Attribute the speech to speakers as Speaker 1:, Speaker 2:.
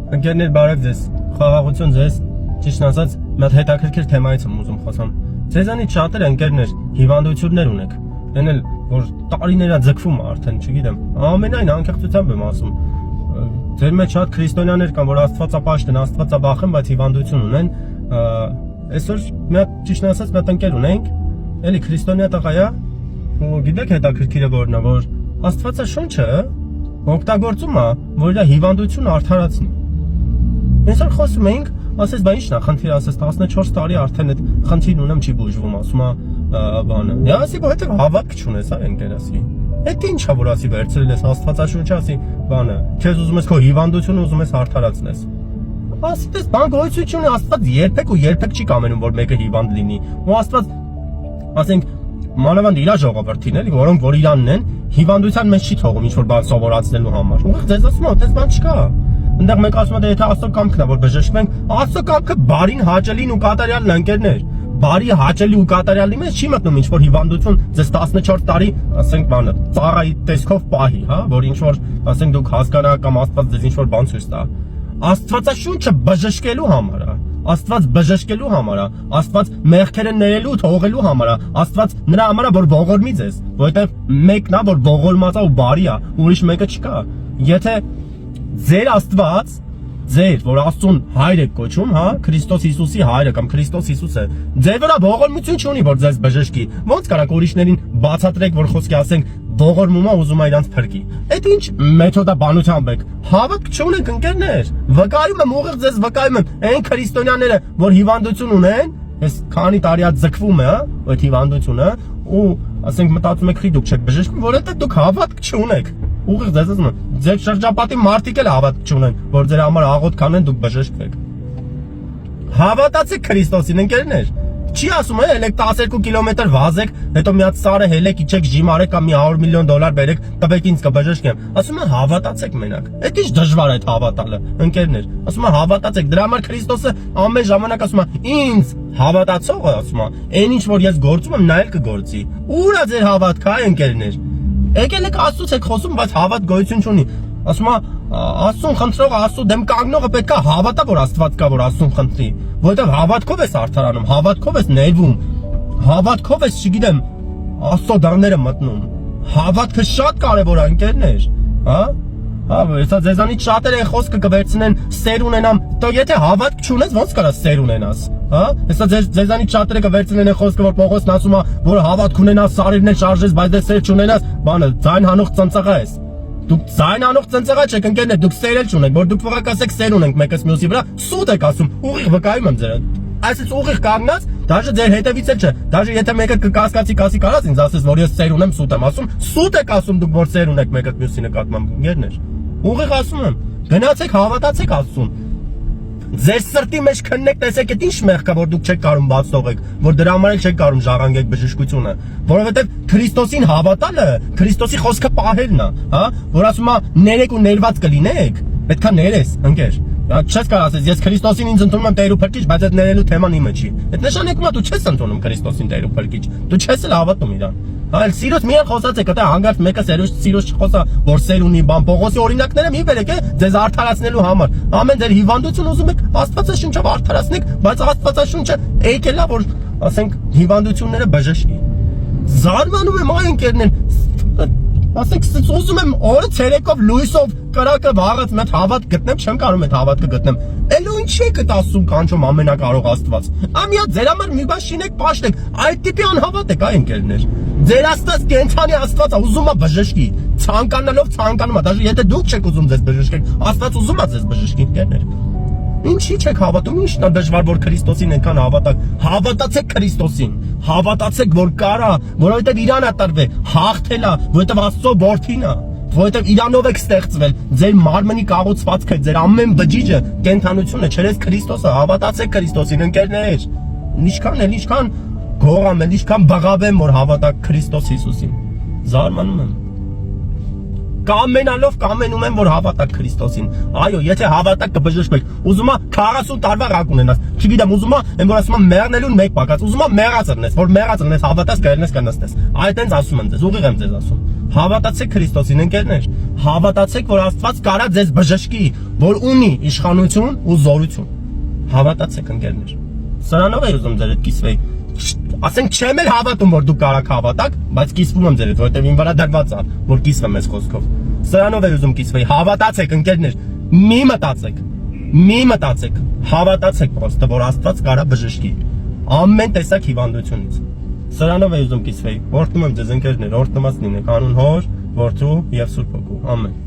Speaker 1: Ընկերներ բարև ձեզ, խաղաղություն ձեզ, ճիշտ ասած, մի հատ հետաքրքիր թեմայից եմ ուզում խոսամ։ Ձեզանից շատերը ընկերներ հիվանդություններ ունեք, այն էլ որ տարիներա ձգվում է արդեն, չգիտեմ, ամենայն անկեղծությամբ եմ ասում։ Ձեր մեջ շատ քրիստոնյաներ կան, որ աստվածապաշտ են, աստվածաբախ են, բայց հիվանդություն ունեն։ Այսօր մի հատ ճիշտ ասած մի հատ ընկեր ունենք, էլի քրիստոնյա տղա է, ու գիտեք հետաքրքիրը որն է, որ Աստվածաշունչը օգտագործում է, որ իր հիվանդությունը արդարացնի։ Այսօր խոսում էինք, ասես բա ի՞նչն է խնդիրը, ասես 14 տարի արդեն այդ խնդիրն ունեմ չի բուժվում, ասում է բանը։ Ասի որովհետև հավատք չունես, այ ընկեր ասի։ Էդ ի՞նչ է որ ասի վերցրել ես Աստվածաշունչը, ասի բանը, քեզ ուզում ես քո հիվանդությունը ուզում ես արդարացնես։ Ասի դες բան գոյություն ունի, Աստված երբեք ու երբեք չի կամենում որ մեկը հիվանդ լինի։ Ու Աստված ասենք մանավանդ իր ժողովրդին էլի, որոնք որ իրանն են, հիվանդության մեջ չի թողում ինչ որ բան սովորացնելու համար։ Ուղղ ձեզ ասում եմ, այդպես բան չկա։ Այնտեղ մեկ ասում է, եթե Աստծո կամքն է որ բժշկվենք, Աստծո կամքը բարին, հաճելին ու կատարյալն է ընկերներ։ Բարի, հաճելի ու կատարյալի մեջ չի մտնում ինչ որ հիվանդություն ձեզ 14 տարի, ասենք բանը, ծառայի տեսքով պահի, հա, որ ինչ որ ասենք դուք հասկանաք կամ Աստված ձեզ ինչ որ բան ցույց տա։ Աստվածաշունչը բժշկելու համար է։ Աստված բժշկելու համար է, Աստված մեղքերը ներելու, թողելու համար է, Աստված նրա համար է որ ողորմի ձեզ, որովհետև մեկն է որ ողորմած է ու բարի է, ուրիշ մեկը չկա։ Եթե ձեր Աստված, ձեր որ Աստծուն հայր եք կոչում, հա, Քրիստոս Հիսուսի հայրը կամ Քրիստոս Հիսուսը, ձեր վրա ողորմություն չունի որ ձեզ բժշկի։ Ոնց կարաք ուրիշներին բացատրեք որ խոսքի ասենք ողորմումա ուզում է իրանց փրկի։ Այդ ինչ մեթոդաբանությամբ եք։ Հավատք չունեք ընկերներ։ Վկայում եմ ուղիղ ձեզ վկայում եմ, այն քրիստոնյաները, որ հիվանդություն ունեն, այս քանի տարի է ձգվում է, այդ հիվանդությունը, ու ասենք մտածում եք, դուք չեք բժշկվում, որովհետև դուք հավատք չունեք։ Ուղիղ ձեզ ասում եմ, ձեր շրջապատի մարդիկ էլ հավատք չունեն, որ ձեր համար աղոթք անեն, դուք բժշկվեք։ Հավատացեք Քրիստոսին ընկերներ։ Չի ասում է, ելեք 12 կիլոմետր վազեք, հետո մի հատ սարը հելեք, իջեք ժիմ արեք կամ մի 100 միլիոն դոլար բերեք, տվեք ինձ կբժշկեմ։ Ասում է հավատացեք մենակ։ Այդ ինչ դժվար է այդ հավատալը, ընկերներ։ Ասում է հավատացեք, դրա համար Քրիստոսը ամեն ժամանակ ասում է, ինձ հավատացողը ասում է, այն ինչ որ ես գործում եմ, նա էլ կգործի։ Ուր է ձեր հավատքը, այ ընկերներ։ Եկել եք Աստծուց եք խոսում, բայց հավատ գոյություն չունի։ Ասում է Աստծուն խնդրողը, Աստծո դեմ կանգնողը պետք է հավատա, որ Աստված կա, որ Աստծուն խնդրի, որովհետև հավատքով ես արդարանում, հավատքով ես ներվում, հավատքով ես, չգիտեմ, Աստծո դռները մտնում։ Հավատքը շատ կարևոր է, ընկերներ, հա։ Հա, հեսա ձեզանից շատերը խոսքը կվերցնեն սեր ունենամ, то եթե հավատք չունես, ոնց կարա սեր ունենաս, հա։ Հեսա ձեզանից շատերը կվերցնեն խոսքը, որ Պողոսն ասում է, որ հավատք ունենաս, սարիրներ շարժես, բայց դե սեր չունենաս, բանը ձայն հանող ծնծղա ես։ Դուք ձայն անող ծնծղա չեք ընկերներ, դուք սեր էլ չունեք, որ դուք վղակ ասեք սեր ունենք մեկս մյուսի վրա, սուտ եք ասում, ուղիղ վկայում եմ ձեր։ Այսպես ուղիղ կանգնած, դաժե ձեր հետևից էլ չէ, դաժե եթե մեկը կկասկածի կասի կարած ինձ ասես, որ ես սեր ունեմ, սուտ եմ ասում, սուտ եք ասում դուք որ սեր ունեք մեկը մյուսի նկատմամբ ընկերներ։ Ուղիղ ասում եմ, գնացեք հավատացեք Աստծուն։ Ձեր սրտի մեջ քննեք, տեսեք այդ ինչ մեղք կա, որ դուք չեք կարող բաց թողեք, որ դրա համար էլ չեք կարող ժառանգեք բժշկությունը, որովհետև Քրիստոսին հավատալը, Քրիստոսի խոսքը պահելն է, հա, որ ասում է ներեք ու ներված կլինեք, պետքա ներես, ընկեր։ Չես կարող ասես, ես Քրիստոսին ինձ ընդունում եմ Տեր ու Փրկիչ, բայց այդ ներելու թեման իմը չի։ Այդ նշանակում է դու չես ընդունում Քրիստոսին Տեր ու Փրկիչ, դու չես էլ հավատում իրան։ Այլ սիրոց միայն խոսացեք, դա հանգարտ մեկը սիրոց չխոսա, որ սեր ունի բան, Պողոսի օրինակները մի բերեք, ձեզ արդարացնելու համար։ Ամեն ձեր հիվանդություն ուզում եք Աստվածաշունչով արդարացնեք, բայց Աստվածաշունչը եկել է, որ ասենք հիվանդությունները բժշկի։ Զարմանում եմ այ ընկերներ, ասենք ուզում եմ օրը ցերեկով լույսով կրակը վաղած մեծ հավատ գտնեմ, չեմ կարող այդ հավատքը գտնեմ։ Էլո ինչի եք ասում կանչում ամենակարող Աստված։ Ամիա ձեր համար մի բան շինեք, պաշտեք, այդ տիպի անհավատ եք այ ընկերներ։ Ձեր Աստված կենցանի Աստված է, ուզում է բժշկի, ցանկանալով ցանկանում է, դաժե եթե դուք չեք ուզում ձեզ բժշկեք, Աստված ուզում է ձեզ բժշկի ընկերներ։ Ինչի չեք հավատում, ինչն է դժվար որ Քրիստոսին այնքան հավատաք։ Հավատացեք Քրիստոսին, հավատացեք որ կարա, որովհետև իրան է տրվել, հաղթել է, որովհետև Աստծո որդին է, որովհետև իրանով եք ստեղծվել, ձեր մարմնի կառուցվածքը, ձեր ամեն բջիջը, կենթանությունը, չերես Քրիստոսը, հավատացեք Քրիստոսին ընկերներ։ Ինչքան էլ, ինչքան գողամ եմ, ինչքան բղավեմ որ հավատակ Քրիստոս Հիսուսին։ Զարմանում եմ։ Կամենալով կամենում եմ որ հավատակ Քրիստոսին։ Այո, եթե հավատակ կբժշկվեք, ուզում է 40 տարվա ռակ ունենաս։ Չգիտեմ, ուզում է, այն որ ասում է մեռնելուն մեկ պակաց, ուզում է մեռած ըրնես, որ մեռած ըրնես, հավատաս կերնես կնստես։ Այդ այնց ասում եմ ձեզ, ուղիղ եմ ձեզ ասում։ Հավատացեք Քրիստոսին ընկերներ, Հավատացեք, որ Աստված կարա ձեզ բժշկի, որ ունի իշխանություն ու զորություն։ Հավատացեք, ընկերներ։ Սրանով եմ ուզում ձեր հետ կիսվեի։ Ասենք չեմ էլ հավատում, որ դուք կարաք հավատաք, բայց կիսվում եմ ձեր հետ, որովհետև իմ վրա դրված է, որ կիսվեմ այս խոսքով։ Սրանով եմ ուզում կիսվեի։ Հավատացեք, ընկերներ, մի մտածեք, հավատացեք պրոստը, որ Աստված կարա բժշկի ամեն տեսակ հիվանդությունից։ Սրանով եմ ուզում կիսվեի։ Օրհնում եմ ձեզ, ընկերներ, օրհնված լինեք, անուն Հոր, Որդու եւ Սուրբ Հոգու։ Ամեն։